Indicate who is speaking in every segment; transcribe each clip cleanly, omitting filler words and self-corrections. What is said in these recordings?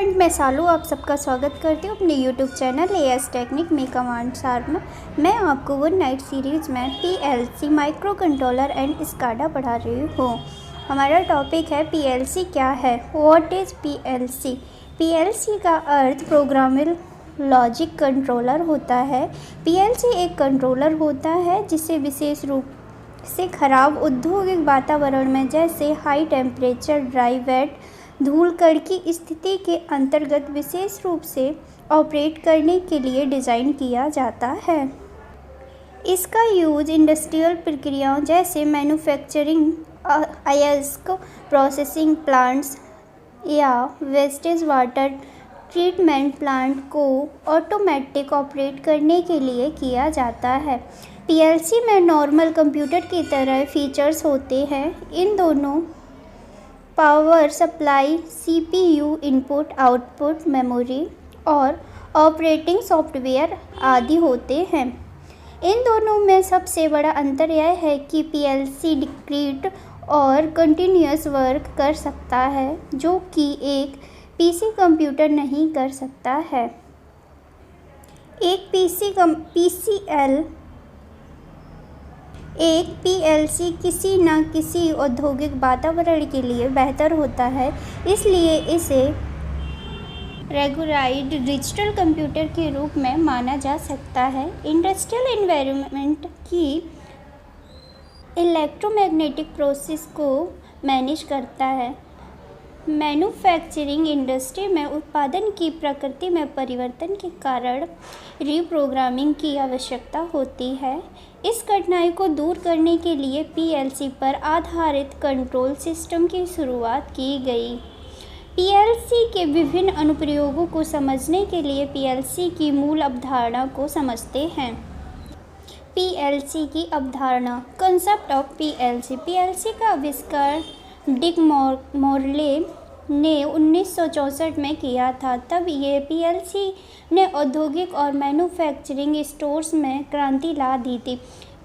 Speaker 1: मैं सालू आप सबका स्वागत करती हूँ अपने YouTube चैनल एएस टेक्निक में कमांड शार्प में। मैं आपको वन नाइट सीरीज़ में PLC micro controller and SCADA पढ़ा रही हूँ। हमारा टॉपिक है PLC क्या है, व्हाट इज़ PLC। PLC का अर्थ प्रोग्रामेबल लॉजिक कंट्रोलर होता है। PLC एक कंट्रोलर होता है जिसे विशेष रूप से खराब औद्योगिक वातावरण में जैसे हाई टेम्परेचर, ड्राई, वेट, धूल कण की स्थिति के अंतर्गत विशेष रूप से ऑपरेट करने के लिए डिज़ाइन किया जाता है। इसका यूज इंडस्ट्रियल प्रक्रियाओं जैसे मैन्युफैक्चरिंग, अयस्क प्रोसेसिंग प्लांट्स या वेस्टेज वाटर ट्रीटमेंट प्लांट को ऑटोमेटिक ऑपरेट करने के लिए किया जाता है। PLC में नॉर्मल कंप्यूटर की तरह फीचर्स होते हैं। इन दोनों power supply, CPU input output, memory और ऑपरेटिंग सॉफ्टवेयर आदि होते हैं। इन दोनों में सबसे बड़ा अंतर यह है कि PLC डिस्क्रीट और कंटिन्यूअस वर्क कर सकता है, जो कि एक PC कंप्यूटर नहीं कर सकता है। एक PLC किसी न किसी औद्योगिक वातावरण के लिए बेहतर होता है, इसलिए इसे रेगुलराइज्ड डिजिटल कंप्यूटर के रूप में माना जा सकता है। इंडस्ट्रियल एनवायरनमेंट की इलेक्ट्रोमैग्नेटिक प्रोसेस को मैनेज करता है। मैन्युफैक्चरिंग इंडस्ट्री में उत्पादन की प्रकृति में परिवर्तन के कारण रीप्रोग्रामिंग की आवश्यकता होती है। इस कठिनाई को दूर करने के लिए PLC पर आधारित कंट्रोल सिस्टम की शुरुआत की गई। PLC के विभिन्न अनुप्रयोगों को समझने के लिए PLC की मूल अवधारणा को समझते हैं। PLC की अवधारणा, कंसेप्ट ऑफ PLC। PLC का आविष्कार डिक मोरले ने 1964 में किया था। तब ये PLC ने औद्योगिक और मैन्युफैक्चरिंग स्टोर्स में क्रांति ला दी थी।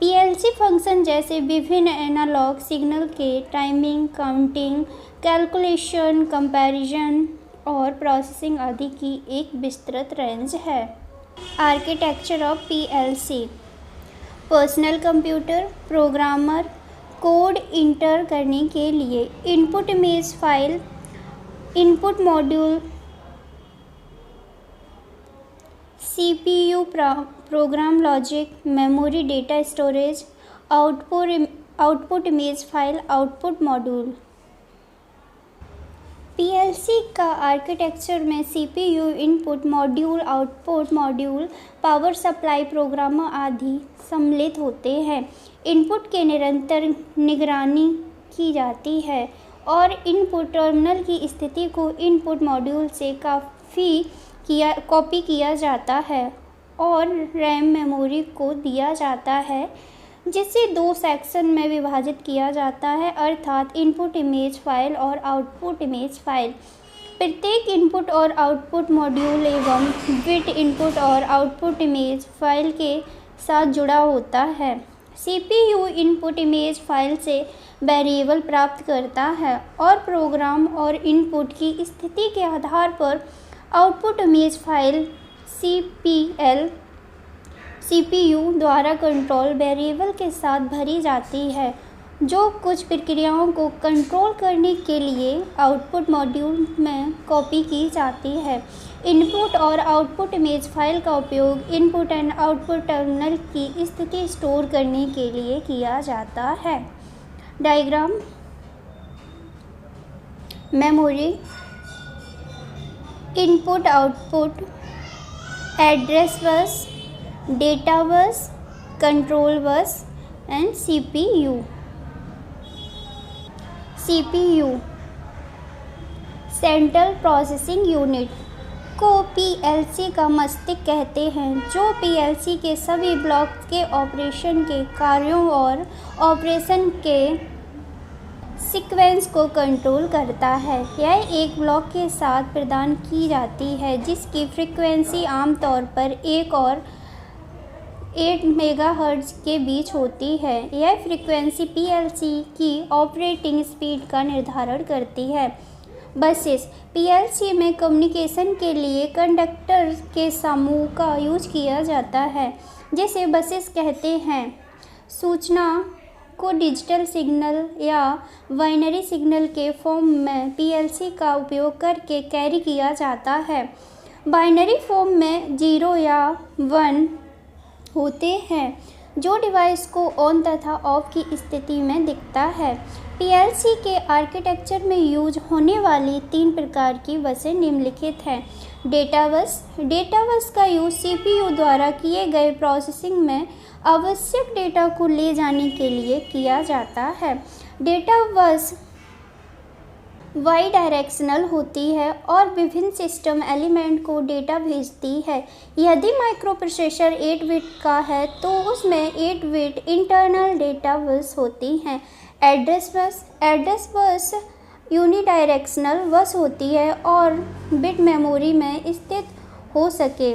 Speaker 1: PLC फंक्शन जैसे विभिन्न एनालॉग सिग्नल के टाइमिंग, काउंटिंग, कैलकुलेशन, कंपैरिजन और प्रोसेसिंग आदि की एक विस्तृत रेंज है। Architecture of PLC। Personal computer programmer code inter करने के लिए input image file, input module, CPU program logic, memory data storage, output image file, output module. PLC का आर्किटेक्चर में CPU input module, output module, power supply programmer आदि सम्मिलित होते हैं। Input के निरंतर निगरानी की जाती है और इनपुट टर्मिनल की स्थिति को इनपुट मॉड्यूल से कॉपी किया जाता है और रैम मेमोरी को दिया जाता है, जिसे दो सेक्शन में विभाजित किया जाता है, अर्थात इनपुट इमेज फाइल और आउटपुट इमेज फाइल। प्रत्येक इनपुट और आउटपुट मॉड्यूल एवं बिट इनपुट और आउटपुट इमेज फाइल के साथ जुड़ा होता है। CPU इनपुट इमेज फाइल से वेरिएबल प्राप्त करता है और प्रोग्राम और इनपुट की स्थिति के आधार पर आउटपुट इमेज फाइल CPU द्वारा कंट्रोल वेरिएबल के साथ भरी जाती है, जो कुछ प्रक्रियाओं को कंट्रोल करने के लिए आउटपुट मॉड्यूल में कॉपी की जाती है। इनपुट और आउटपुट इमेज फाइल का उपयोग इनपुट एंड आउटपुट टर्मिनल की स्थिति स्टोर करने के लिए किया जाता है। Diagram. Memory, input output, address bus, data bus, control bus and CPU। Central processing unit को PLC का मस्तिष्क कहते हैं, जो PLC के सभी ब्लॉक के ऑपरेशन के कार्यों और ऑपरेशन के सीक्वेंस को कंट्रोल करता है। यह एक ब्लॉक के साथ प्रदान की जाती है, जिसकी फ्रीक्वेंसी आमतौर पर 1 और 8 मेगाहर्ट्ज़ के बीच होती है। यह फ्रीक्वेंसी PLC की ऑपरेटिंग स्पीड का निर्धारण करती है। बसेस पीएलसी में कम्युनिकेशन के लिए कंडक्टर के समूह का यूज किया जाता है, जिसे बसेस कहते हैं। सूचना को डिजिटल सिग्नल या बाइनरी सिग्नल के फॉर्म में पीएलसी का उपयोग करके कैरी किया जाता है। बाइनरी फॉर्म में 0 या 1 होते हैं, जो डिवाइस को ऑन तथा ऑफ की स्थिति में दिखता है। पीएलसी के आर्किटेक्चर में यूज होने वाली 3 प्रकार की बसें निम्नलिखित हैं। डेटा बस का यूज सीपीयू द्वारा किए गए प्रोसेसिंग में आवश्यक डेटा को ले जाने के लिए किया जाता है। डेटा बस वाई डायरेक्शनल होती है और विभिन्न सिस्टम एलिमेंट को डेटा भेजती है। यदि माइक्रोप्रोसेसर 8 बिट का है तो उसमें 8 बिट इंटरनल डेटा बस होती हैं। एड्रेस बस यूनिडायरेक्शनल बस होती है और बिट मेमोरी में स्थित हो सके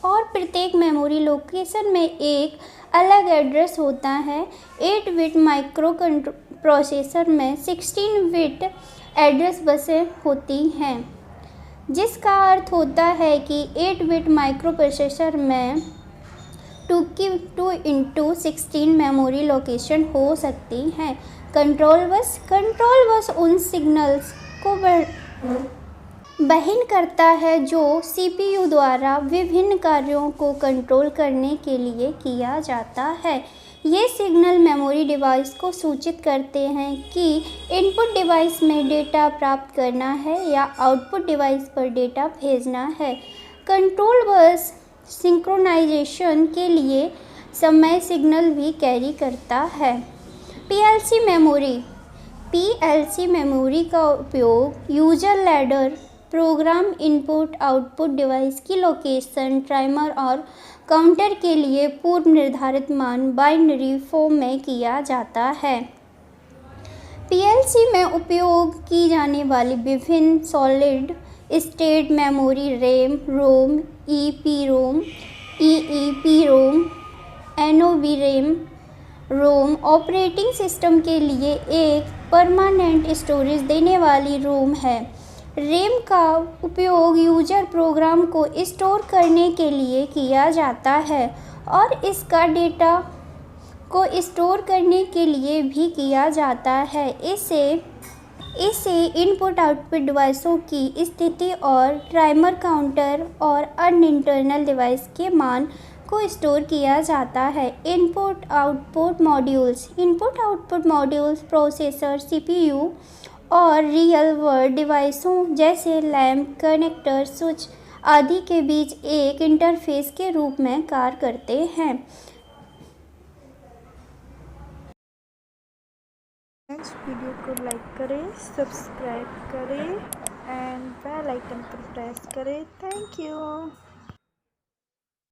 Speaker 1: और प्रत्येक मेमोरी लोकेशन में एक अलग एड्रेस होता है। 8 बिट माइक्रो प्रोसेसर में 16 बिट एड्रेस बसें होती हैं, जिसका अर्थ होता है कि 8 बिट माइक्रो प्रोसेसर में 2x16 मेमोरी लोकेशन हो सकती हैं। कंट्रोल बस उन सिग्नल्स को वहन करता है जो सीपीयू द्वारा विभिन्न कार्यों को कंट्रोल करने के लिए किया जाता है। ये सिग्नल मेमोरी डिवाइस को सूचित करते हैं कि इनपुट डिवाइस में डेटा प्राप्त करना है या आउटपुट डिवाइस पर डेटा भेजना है। कंट्रोल बस सिंक्रोनाइजेशन के लिए समय सिग्नल भी कैरी करता है। पीएलसी मेमोरी का उपयोग user ladder, program input output device की लोकेशन, टाइमर और काउंटर के लिए पूर्व निर्धारित मान बाइनरी फॉर्म में किया जाता है। पीएलसी में उपयोग की जाने वाली विभिन्न सॉलिड स्टेट मेमोरी रैम, रोम, ईपीरोम, ईईपीरोम, एनओवीरैम, रोम ऑपरेटिंग सिस्टम के लिए एक परमानेंट स्टोरेज देने वाली रोम है। रैम का उपयोग यूजर प्रोग्राम को स्टोर करने के लिए किया जाता है और इसका डेटा को स्टोर करने के लिए भी किया जाता है। इसे इनपुट आउटपुट डिवाइसों की स्थिति और टाइमर, काउंटर और अन्य इंटरनल डिवाइस के मान को स्टोर किया जाता है। Input output modules processor, CPU और रियल वर्ल्ड डिवाइसों जैसे लैंप, कनेक्टर, स्विच आदि के बीच एक इंटरफेस के रूप में कार्य करते हैं।
Speaker 2: वीडियो को लाइक करें, सब्सक्राइब करें एंड बेल आइकन पर प्रेस करें। Thank you.